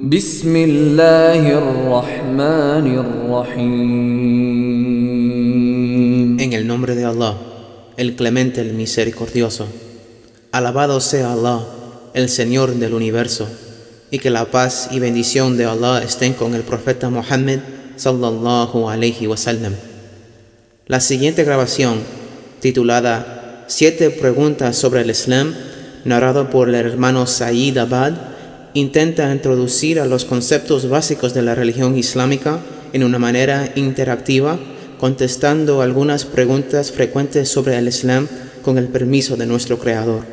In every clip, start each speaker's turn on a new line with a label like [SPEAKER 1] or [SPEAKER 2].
[SPEAKER 1] بسم الله الرحمن الرحيم.
[SPEAKER 2] En el nombre de Allah, el Clemente, el Misericordioso. Alabado sea Allah, el Señor del Universo, y que la paz y bendición de Allah estén con el profeta Muhammad sallallahu alayhi wasallam. La siguiente grabación, titulada 7 preguntas sobre el Islam, narrado por el hermano Said Abad, intenta introducir a los conceptos básicos de la religión islámica en una manera interactiva, contestando algunas preguntas frecuentes sobre el Islam con el permiso de nuestro Creador.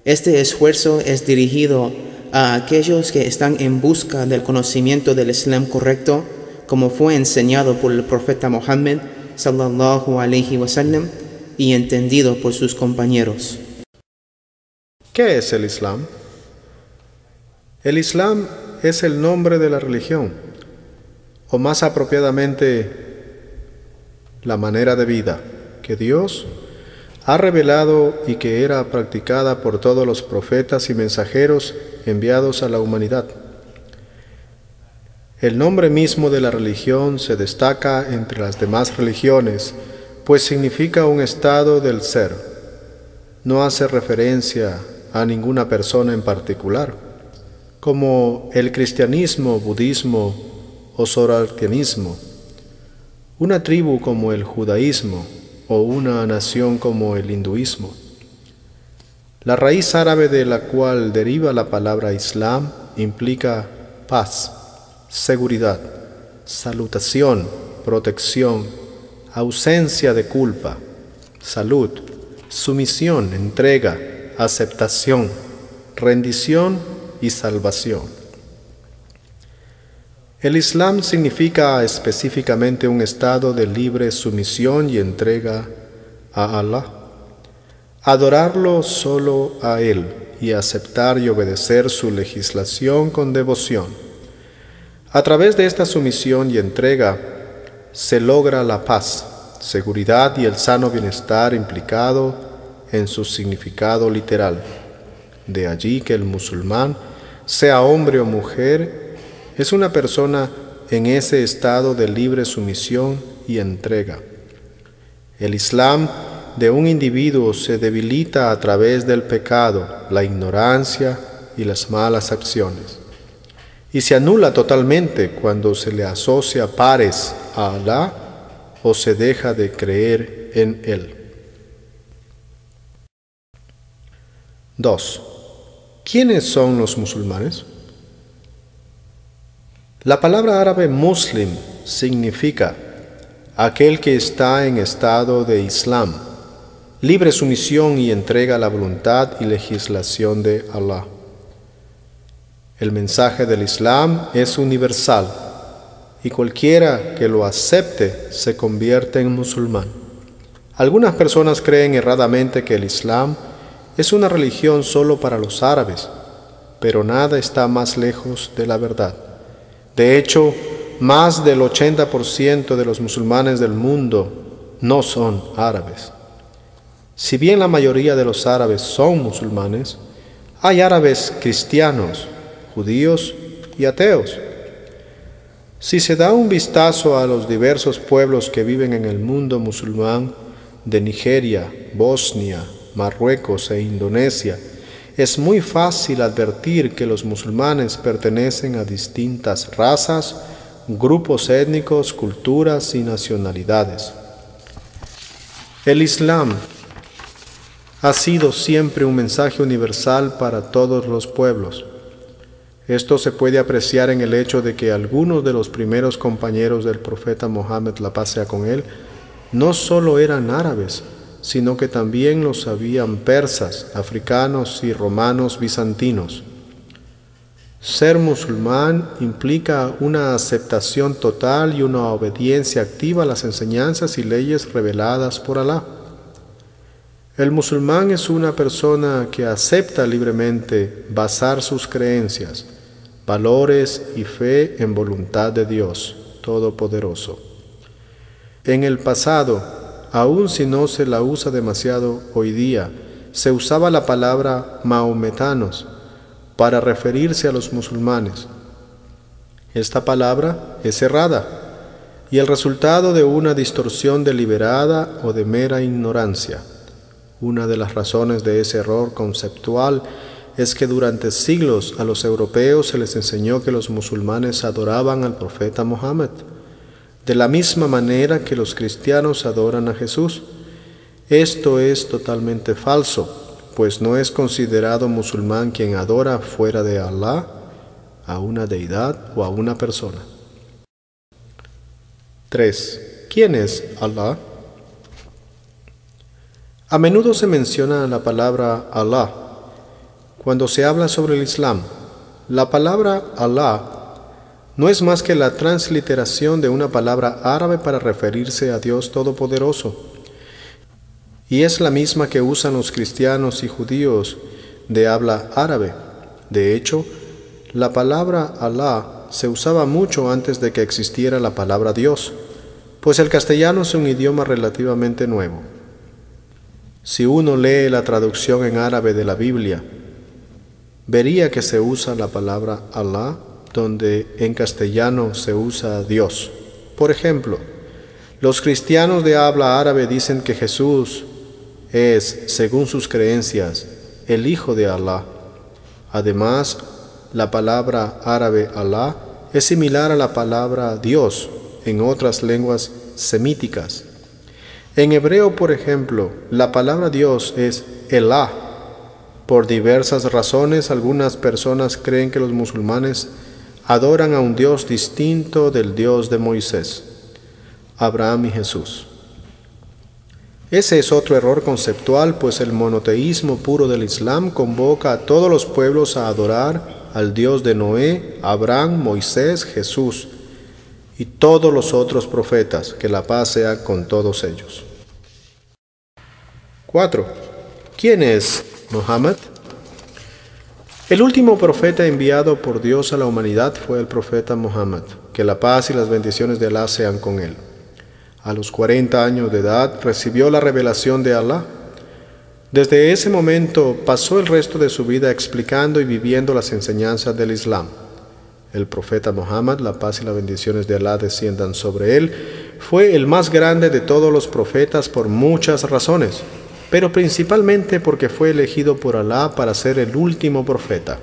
[SPEAKER 2] Este esfuerzo es dirigido a aquellos que están en busca del conocimiento del Islam correcto, como fue enseñado por el profeta Muhammad sallallahu alayhi wasallam y entendido por sus compañeros.
[SPEAKER 3] ¿Qué es el Islam? El Islam es el nombre de la religión, o más apropiadamente, la manera de vida que Dios ha revelado y que era practicada por todos los profetas y mensajeros enviados a la humanidad. El nombre mismo de la religión se destaca entre las demás religiones, pues significa un estado del ser. No hace referencia a ninguna persona en particular, como el cristianismo, budismo o zoroastrianismo, una tribu como el judaísmo o una nación como el hinduismo. La raíz árabe de la cual deriva la palabra Islam implica paz, seguridad, salutación, protección, ausencia de culpa, salud, sumisión, entrega, aceptación, rendición y salvación. El Islam significa específicamente un estado de libre sumisión y entrega a Allah, adorarlo solo a Él y aceptar y obedecer su legislación con devoción. A través de esta sumisión y entrega se logra la paz, seguridad y el sano bienestar implicado en su significado literal. De allí que el musulmán, sea hombre o mujer, es una persona en ese estado de libre sumisión y entrega. El Islam de un individuo se debilita a través del pecado, la ignorancia y las malas acciones, y se anula totalmente cuando se le asocia pares a Allah o se deja de creer en Él. 2. ¿Quiénes son los musulmanes? La palabra árabe muslim significa aquel que está en estado de Islam, libre sumisión y entrega a la voluntad y legislación de Allah. El mensaje del Islam es universal y cualquiera que lo acepte se convierte en musulmán. Algunas personas creen erradamente que el Islam es una religión solo para los árabes, pero nada está más lejos de la verdad. De hecho, más del 80% de los musulmanes del mundo no son árabes. Si bien la mayoría de los árabes son musulmanes, hay árabes cristianos, judíos y ateos. Si se da un vistazo a los diversos pueblos que viven en el mundo musulmán, de Nigeria, Bosnia, Marruecos e Indonesia, es muy fácil advertir que los musulmanes pertenecen a distintas razas, grupos étnicos, culturas y nacionalidades. El Islam ha sido siempre un mensaje universal para todos los pueblos. Esto se puede apreciar en el hecho de que algunos de los primeros compañeros del profeta Muhammad, la paz sea con él, no solo eran árabes, sino que también lo sabían persas, africanos y romanos bizantinos. Ser musulmán implica una aceptación total y una obediencia activa a las enseñanzas y leyes reveladas por Allah. El musulmán es una persona que acepta libremente basar sus creencias, valores y fe en voluntad de Dios Todopoderoso. En el pasado, aun si no se la usa demasiado hoy día, se usaba la palabra mahometanos para referirse a los musulmanes, Esta palabra es errada y el resultado de una distorsión deliberada o de mera ignorancia. Una de las razones de ese error conceptual es que durante siglos a los europeos se les enseñó que los musulmanes adoraban al profeta Mohammed, de la misma manera que los cristianos adoran a Jesús. Esto es totalmente falso, pues no es considerado musulmán quien adora fuera de Allah a una deidad o a una persona. 3. ¿Quién es Allah? A menudo se menciona la palabra Allah cuando se habla sobre el Islam. La palabra Allah no es más que la transliteración de una palabra árabe para referirse a Dios Todopoderoso, y es la misma que usan los cristianos y judíos de habla árabe. De hecho, la palabra Allah se usaba mucho antes de que existiera la palabra Dios, pues el castellano es un idioma relativamente nuevo. Si uno lee la traducción en árabe de la Biblia, vería que se usa la palabra Allah donde en castellano se usa Dios. Por ejemplo, los cristianos de habla árabe dicen que Jesús es, según sus creencias, el Hijo de Allah. Además, la palabra árabe Allah es similar a la palabra Dios en otras lenguas semíticas. En hebreo, por ejemplo, la palabra Dios es Elah. Por diversas razones, algunas personas creen que los musulmanes adoran a un Dios distinto del Dios de Moisés, Abraham y Jesús. Ese es otro error conceptual, pues el monoteísmo puro del Islam convoca a todos los pueblos a adorar al Dios de Noé, Abraham, Moisés, Jesús y todos los otros profetas, que la paz sea con todos ellos. 4. ¿Quién es Mohammed? El último profeta enviado por Dios a la humanidad fue el profeta Mohammed, que la paz y las bendiciones de Allah sean con él. A los 40 años de edad recibió la revelación de Allah. Desde ese momento pasó el resto de su vida explicando y viviendo las enseñanzas del Islam. El profeta Mohammed, la paz y las bendiciones de Allah desciendan sobre él, fue el más grande de todos los profetas por muchas razones, pero principalmente porque fue elegido por Allah para ser el último profeta,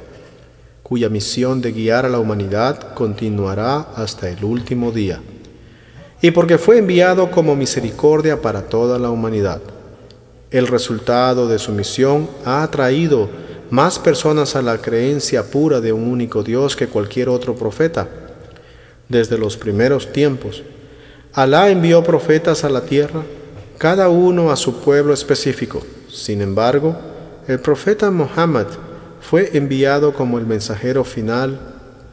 [SPEAKER 3] cuya misión de guiar a la humanidad continuará hasta el último día, y porque fue enviado como misericordia para toda la humanidad. El resultado de su misión ha atraído más personas a la creencia pura de un único Dios que cualquier otro profeta. Desde los primeros tiempos, Allah envió profetas a la tierra, cada uno a su pueblo específico. Sin embargo, el profeta Mohammed fue enviado como el mensajero final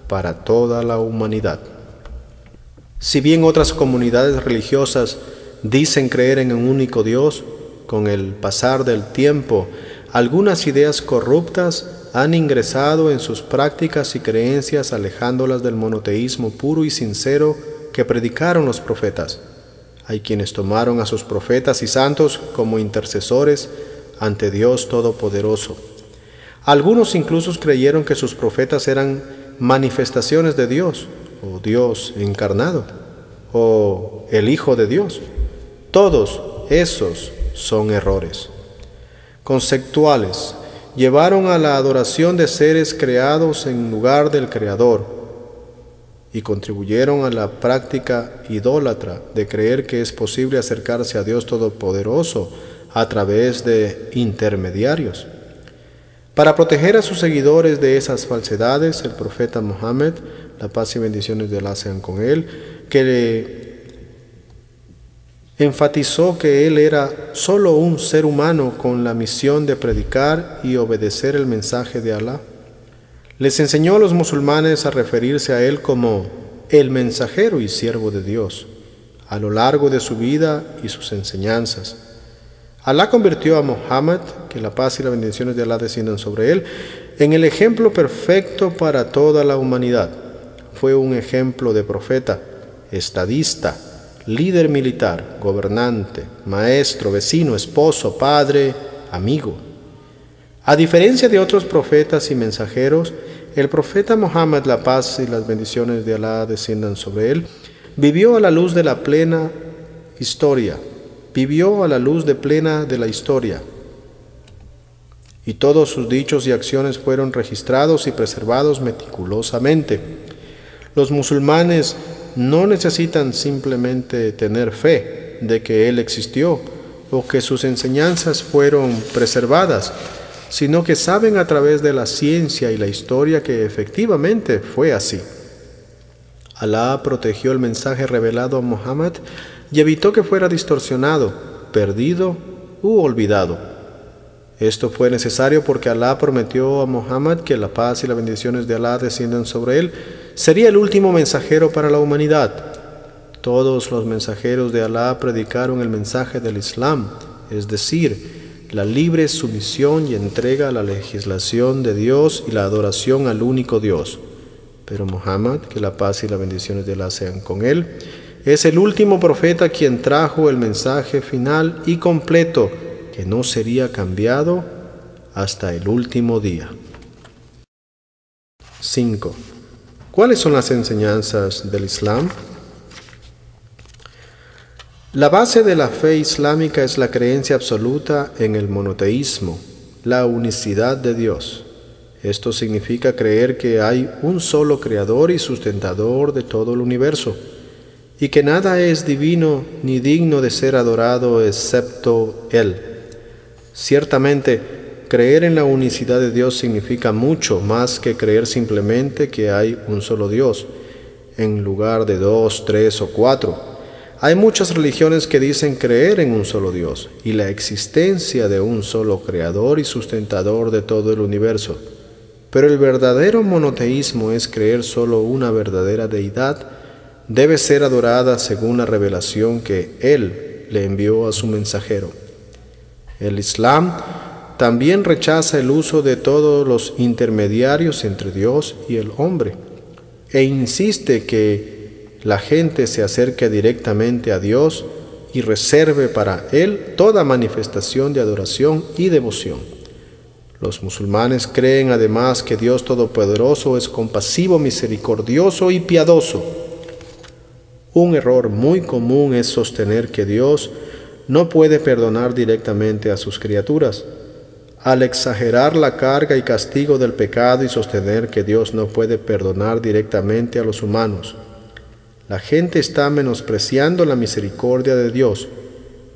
[SPEAKER 3] para toda la humanidad. Si bien otras comunidades religiosas dicen creer en un único Dios, con el pasar del tiempo, algunas ideas corruptas han ingresado en sus prácticas y creencias, alejándolas del monoteísmo puro y sincero que predicaron los profetas. Hay quienes tomaron a sus profetas y santos como intercesores ante Dios Todopoderoso. Algunos incluso creyeron que sus profetas eran manifestaciones de Dios, o Dios encarnado, o el Hijo de Dios. Todos esos son errores conceptuales. Llevaron a la adoración de seres creados en lugar del Creador y contribuyeron a la práctica idólatra de creer que es posible acercarse a Dios Todopoderoso a través de intermediarios. Para proteger a sus seguidores de esas falsedades, el profeta Mohammed, la paz y bendiciones de Allah sean con él, que enfatizó que él era solo un ser humano con la misión de predicar y obedecer el mensaje de Allah. Les enseñó a los musulmanes a referirse a él como el mensajero y siervo de Dios a lo largo de su vida y sus enseñanzas. Allah convirtió a Mohammed, que la paz y las bendiciones de Allah desciendan sobre él, en el ejemplo perfecto para toda la humanidad. Fue un ejemplo de profeta, estadista, líder militar, gobernante, maestro, vecino, esposo, padre, amigo. A diferencia de otros profetas y mensajeros, el profeta Muhammad, la paz y las bendiciones de Alá desciendan sobre él, vivió a la luz de la plena historia, de la historia, y todos sus dichos y acciones fueron registrados y preservados meticulosamente. Los musulmanes no necesitan simplemente tener fe de que Él existió o que sus enseñanzas fueron preservadas, sino que saben a través de la ciencia y la historia que efectivamente fue así. Alá protegió el mensaje revelado a Muhammad y evitó que fuera distorsionado, perdido u olvidado. Esto fue necesario porque Alá prometió a Muhammad que la paz y las bendiciones de Alá desciendan sobre él. Sería el último mensajero para la humanidad. Todos los mensajeros de Alá predicaron el mensaje del Islam, es decir, la libre sumisión y entrega a la legislación de Dios y la adoración al único Dios. Pero Muhammad, que la paz y las bendiciones de Alá sean con él, es el último profeta quien trajo el mensaje final y completo que no sería cambiado hasta el último día. 5. ¿Cuáles son las enseñanzas del Islam? La base de la fe islámica es la creencia absoluta en el monoteísmo, la unicidad de Dios. Esto significa creer que hay un solo creador y sustentador de todo el universo, y que nada es divino ni digno de ser adorado excepto Él. Ciertamente, creer en la unicidad de Dios significa mucho más que creer simplemente que hay un solo Dios, en lugar de 2, 3 o 4. Hay muchas religiones que dicen creer en un solo Dios y la existencia de un solo creador y sustentador de todo el universo. Pero el verdadero monoteísmo es creer solo una verdadera deidad. Debe ser adorada según la revelación que Él le envió a su mensajero. El Islam también rechaza el uso de todos los intermediarios entre Dios y el hombre e insiste que la gente se acerque directamente a Dios y reserve para Él toda manifestación de adoración y devoción. Los musulmanes creen además que Dios Todopoderoso es compasivo, misericordioso y piadoso. Un error muy común es sostener que Dios no puede perdonar directamente a sus criaturas, al exagerar la carga y castigo del pecado y sostener que Dios no puede perdonar directamente a los humanos. La gente está menospreciando la misericordia de Dios.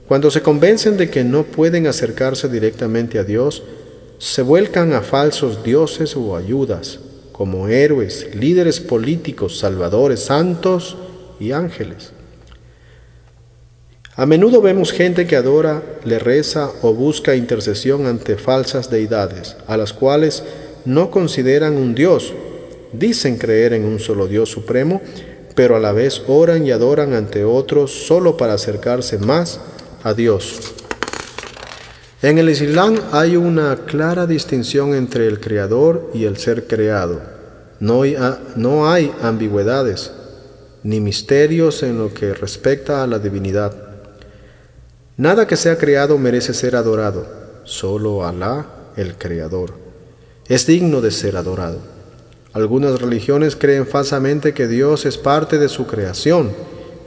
[SPEAKER 3] Cuando se convencen de que no pueden acercarse directamente a Dios, se vuelcan a falsos dioses o ayudas, como héroes, líderes políticos, salvadores, santos y ángeles. A menudo vemos gente que adora, le reza o busca intercesión ante falsas deidades, a las cuales no consideran un Dios. Dicen creer en un solo Dios supremo, pero a la vez oran y adoran ante otros solo para acercarse más a Dios. En el Islam hay una clara distinción entre el creador y el ser creado. No hay ambigüedades ni misterios en lo que respecta a la divinidad. Nada que sea creado merece ser adorado. Solo Alá, el Creador, es digno de ser adorado. Algunas religiones creen falsamente que Dios es parte de su creación,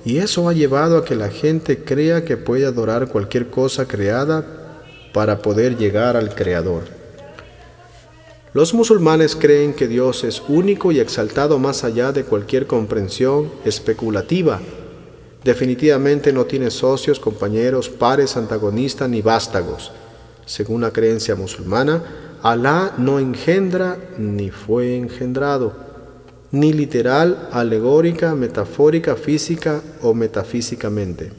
[SPEAKER 3] y eso ha llevado a que la gente crea que puede adorar cualquier cosa creada para poder llegar al Creador. Los musulmanes creen que Dios es único y exaltado más allá de cualquier comprensión especulativa. Definitivamente no tiene socios, compañeros, pares, antagonistas ni vástagos. Según la creencia musulmana, Alá no engendra ni fue engendrado, ni literal, alegórica, metafórica, física o metafísicamente.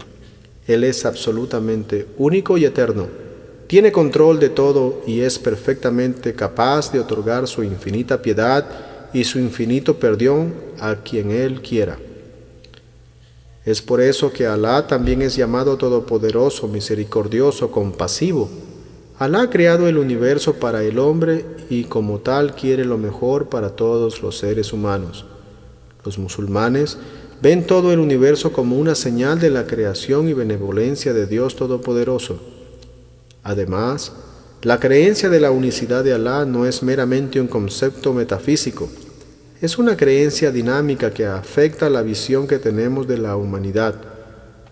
[SPEAKER 3] Él es absolutamente único y eterno, tiene control de todo y es perfectamente capaz de otorgar su infinita piedad y su infinito perdón a quien Él quiera. Es por eso que Alá también es llamado todopoderoso, misericordioso, compasivo. Alá ha creado el universo para el hombre y como tal quiere lo mejor para todos los seres humanos. Los musulmanes ven todo el universo como una señal de la creación y benevolencia de Dios Todopoderoso. Además, La creencia de la unicidad de Alá no es meramente un concepto metafísico, es una creencia dinámica que afecta la visión que tenemos de la humanidad,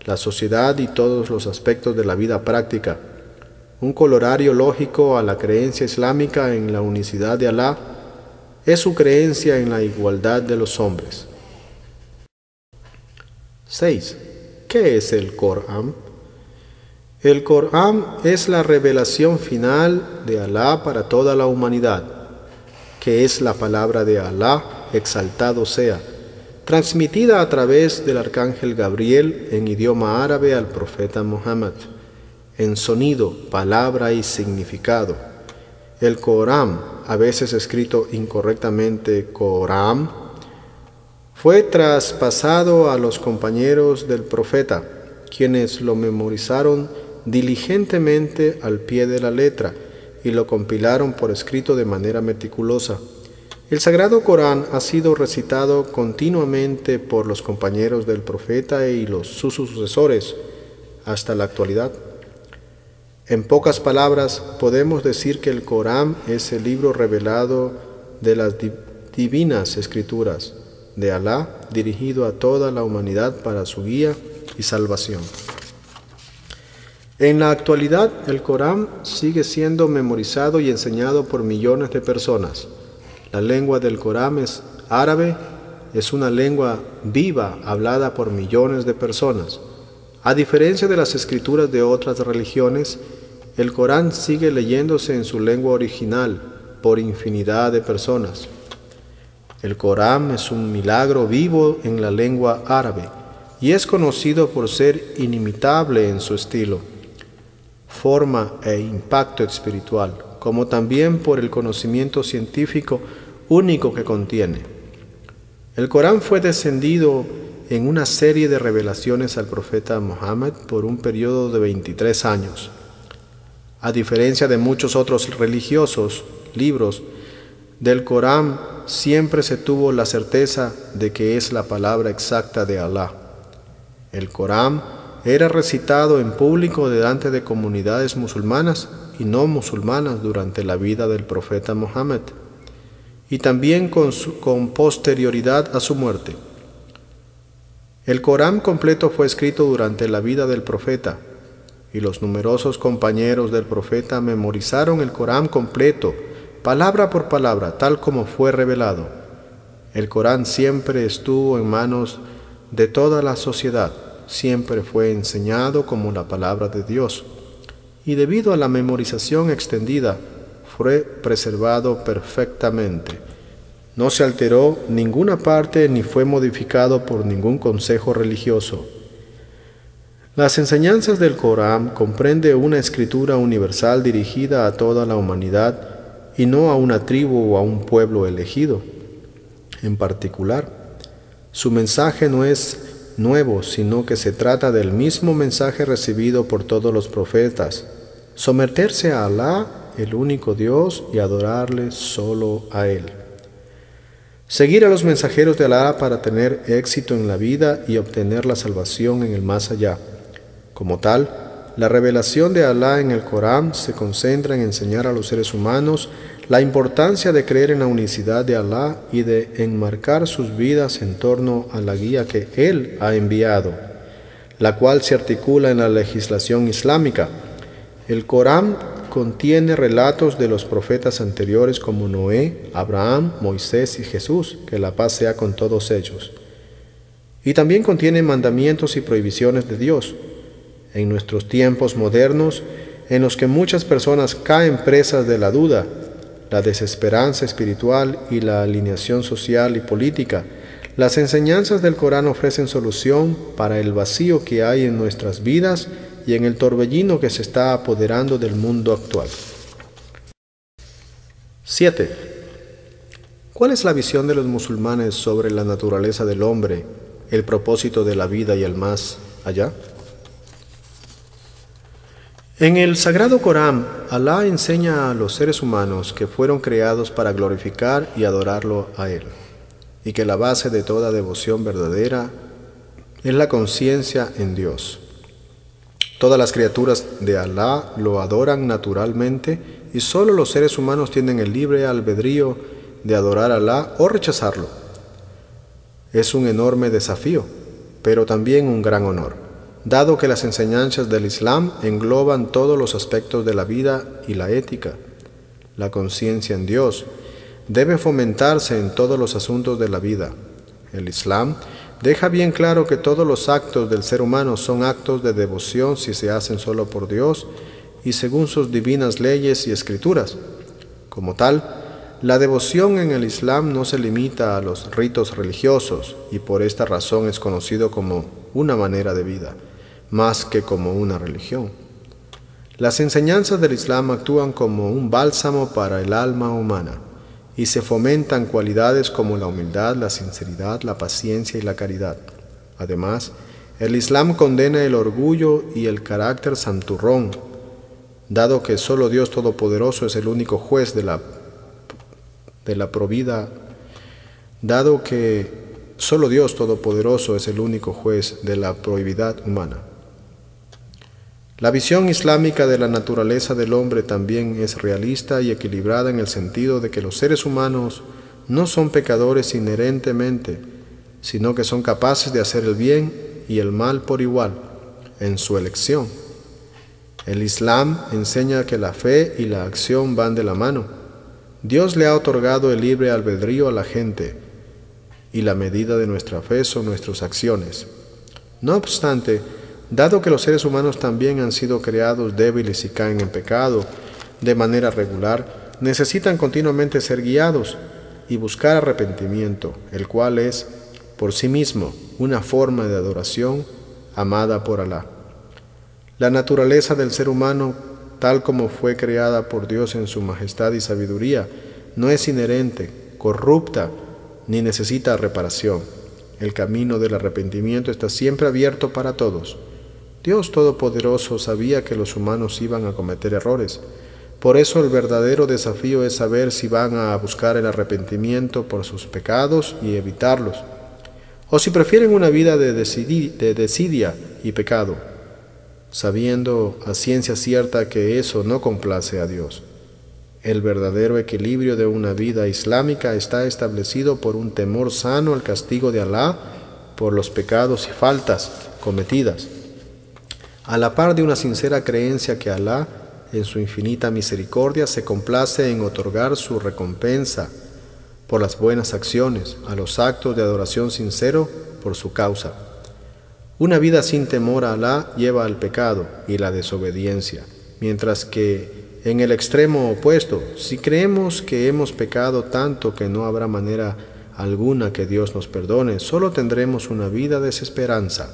[SPEAKER 3] la sociedad y todos los aspectos de la vida práctica. Un corolario lógico a la creencia islámica en la unicidad de Alá es su creencia en la igualdad de los hombres. 6. ¿Qué es el Corán? El Corán es la revelación final de Alá para toda la humanidad, que es la palabra de Alá, exaltado sea, transmitida a través del arcángel Gabriel en idioma árabe al profeta Muhammad, en sonido, palabra y significado. El Corán, a veces escrito incorrectamente Corán, fue traspasado a los compañeros del profeta, quienes lo memorizaron diligentemente al pie de la letra y lo compilaron por escrito de manera meticulosa. El Sagrado Corán ha sido recitado continuamente por los compañeros del profeta y sus sucesores hasta la actualidad. En pocas palabras, podemos decir que el Corán es el libro revelado de las divinas escrituras de Alá, dirigido a toda la humanidad para su guía y salvación. En la actualidad, el Corán sigue siendo memorizado y enseñado por millones de personas. La lengua del Corán es árabe, es una lengua viva hablada por millones de personas. A diferencia de las escrituras de otras religiones, el Corán sigue leyéndose en su lengua original por infinidad de personas. El Corán es un milagro vivo en la lengua árabe y es conocido por ser inimitable en su estilo, forma e impacto espiritual, como también por el conocimiento científico único que contiene. El Corán fue descendido en una serie de revelaciones al profeta Muhammad por un periodo de 23 años. A diferencia de muchos otros religiosos libros, del Corán siempre se tuvo la certeza de que es la palabra exacta de Alá. El Corán era recitado en público delante de comunidades musulmanas y no musulmanas durante la vida del profeta Muhammad, y también con posterioridad a su muerte. El Corán completo fue escrito durante la vida del profeta, y los numerosos compañeros del profeta memorizaron el Corán completo, palabra por palabra, tal como fue revelado. El Corán siempre estuvo en manos de toda la sociedad, siempre fue enseñado como la palabra de Dios, y debido a la memorización extendida, fue preservado perfectamente. No se alteró ninguna parte ni fue modificado por ningún consejo religioso. Las enseñanzas del Corán comprende una escritura universal dirigida a toda la humanidad y no a una tribu o a un pueblo elegido en particular. Su mensaje no es nuevo, sino que se trata del mismo mensaje recibido por todos los profetas: someterse a Alá, el único Dios, y adorarle solo a Él. Seguir a los mensajeros de Alá para tener éxito en la vida y obtener la salvación en el más allá. Como tal, la revelación de Alá en el Corán se concentra en enseñar a los seres humanos la importancia de creer en la unicidad de Alá y de enmarcar sus vidas en torno a la guía que Él ha enviado, la cual se articula en la legislación islámica. El Corán contiene relatos de los profetas anteriores como Noé, Abraham, Moisés y Jesús, que la paz sea con todos ellos. Y también contiene mandamientos y prohibiciones de Dios. En nuestros tiempos modernos, en los que muchas personas caen presas de la duda, la desesperanza espiritual y la alineación social y política, las enseñanzas del Corán ofrecen solución para el vacío que hay en nuestras vidas y en el torbellino que se está apoderando del mundo actual. 7. ¿Cuál es la visión de los musulmanes sobre la naturaleza del hombre, el propósito de la vida y el más allá? En el Sagrado Corán, Alá enseña a los seres humanos que fueron creados para glorificar y adorarlo a Él, y que la base de toda devoción verdadera es la conciencia en Dios. Todas las criaturas de Alá lo adoran naturalmente y solo los seres humanos tienen el libre albedrío de adorar a Alá o rechazarlo. Es un enorme desafío, pero también un gran honor, dado que las enseñanzas del Islam engloban todos los aspectos de la vida y la ética. La conciencia en Dios debe fomentarse en todos los asuntos de la vida. El Islam deja bien claro que todos los actos del ser humano son actos de devoción si se hacen solo por Dios y según sus divinas leyes y escrituras. Como tal, la devoción en el Islam no se limita a los ritos religiosos y por esta razón es conocido como una manera de vida, más que como una religión. Las enseñanzas del Islam actúan como un bálsamo para el alma humana y se fomentan cualidades como la humildad, la sinceridad, la paciencia y la caridad. Además, el Islam condena el orgullo y el carácter santurrón, dado que solo Dios Todopoderoso es el único juez de la probidad humana. La visión islámica de la naturaleza del hombre también es realista y equilibrada en el sentido de que los seres humanos no son pecadores inherentemente, sino que son capaces de hacer el bien y el mal por igual, en su elección. El Islam enseña que la fe y la acción van de la mano. Dios le ha otorgado el libre albedrío a la gente, y la medida de nuestra fe son nuestras acciones. No obstante, dado que los seres humanos también han sido creados débiles y caen en pecado de manera regular, necesitan continuamente ser guiados y buscar arrepentimiento, el cual es, por sí mismo, una forma de adoración amada por Alá. La naturaleza del ser humano, tal como fue creada por Dios en su majestad y sabiduría, no es inherente, corrupta, ni necesita reparación. El camino del arrepentimiento está siempre abierto para todos. Dios Todopoderoso sabía que los humanos iban a cometer errores. Por eso el verdadero desafío es saber si van a buscar el arrepentimiento por sus pecados y evitarlos, o si prefieren una vida de desidia y pecado, sabiendo a ciencia cierta que eso no complace a Dios. El verdadero equilibrio de una vida islámica está establecido por un temor sano al castigo de Alá por los pecados y faltas cometidas, a la par de una sincera creencia que Alá, en su infinita misericordia, se complace en otorgar su recompensa por las buenas acciones, a los actos de adoración sincero por su causa. Una vida sin temor a Alá lleva al pecado y la desobediencia, mientras que en el extremo opuesto, si creemos que hemos pecado tanto que no habrá manera alguna que Dios nos perdone, solo tendremos una vida de desesperanza.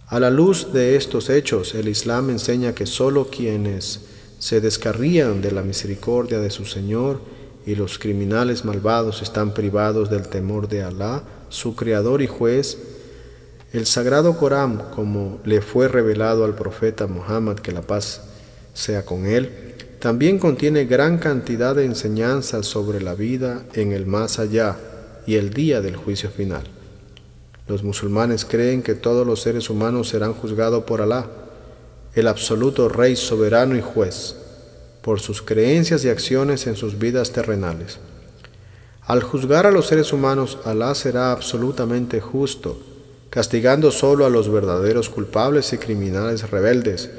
[SPEAKER 3] A la luz de estos hechos, el Islam enseña que solo quienes se descarrían de la misericordia de su Señor y los criminales malvados están privados del temor de Alá, su Creador y Juez. El Sagrado Corán, como le fue revelado al profeta Muhammad, que la paz sea con él, también contiene gran cantidad de enseñanzas sobre la vida en el más allá y el día del juicio final. Los musulmanes creen que todos los seres humanos serán juzgados por Alá, el absoluto Rey soberano y juez, por sus creencias y acciones en sus vidas terrenales. Al juzgar a los seres humanos, Alá será absolutamente justo, castigando solo a los verdaderos culpables y criminales rebeldes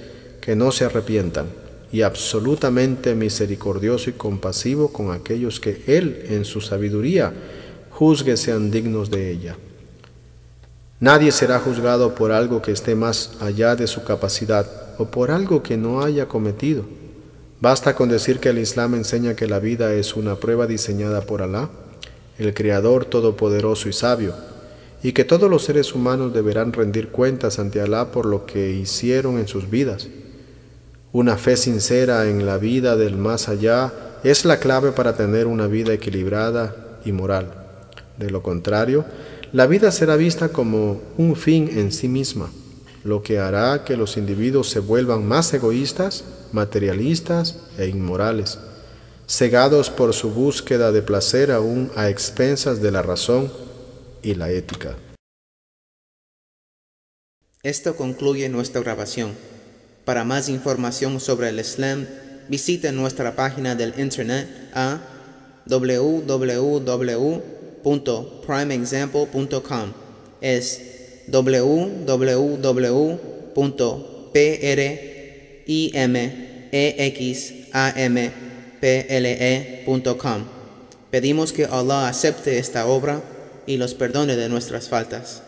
[SPEAKER 3] que no se arrepientan, y absolutamente misericordioso y compasivo con aquellos que Él, en su sabiduría, juzgue sean dignos de ella. Nadie será juzgado por algo que esté más allá de su capacidad o por algo que no haya cometido. Basta con decir que el Islam enseña que la vida es una prueba diseñada por Alá, el Creador todopoderoso y sabio, y que todos los seres humanos deberán rendir cuentas ante Alá por lo que hicieron en sus vidas. Una fe sincera en la vida del más allá es la clave para tener una vida equilibrada y moral. De lo contrario, la vida será vista como un fin en sí misma, lo que hará que los individuos se vuelvan más egoístas, materialistas e inmorales, cegados por su búsqueda de placer aún a expensas de la razón y la ética.
[SPEAKER 2] Esto concluye nuestra grabación. Para más información sobre el Islam, visiten nuestra página del internet a www.primeexample.com. Es www.primexample.com. Pedimos que Allah acepte esta obra y los perdone de nuestras faltas.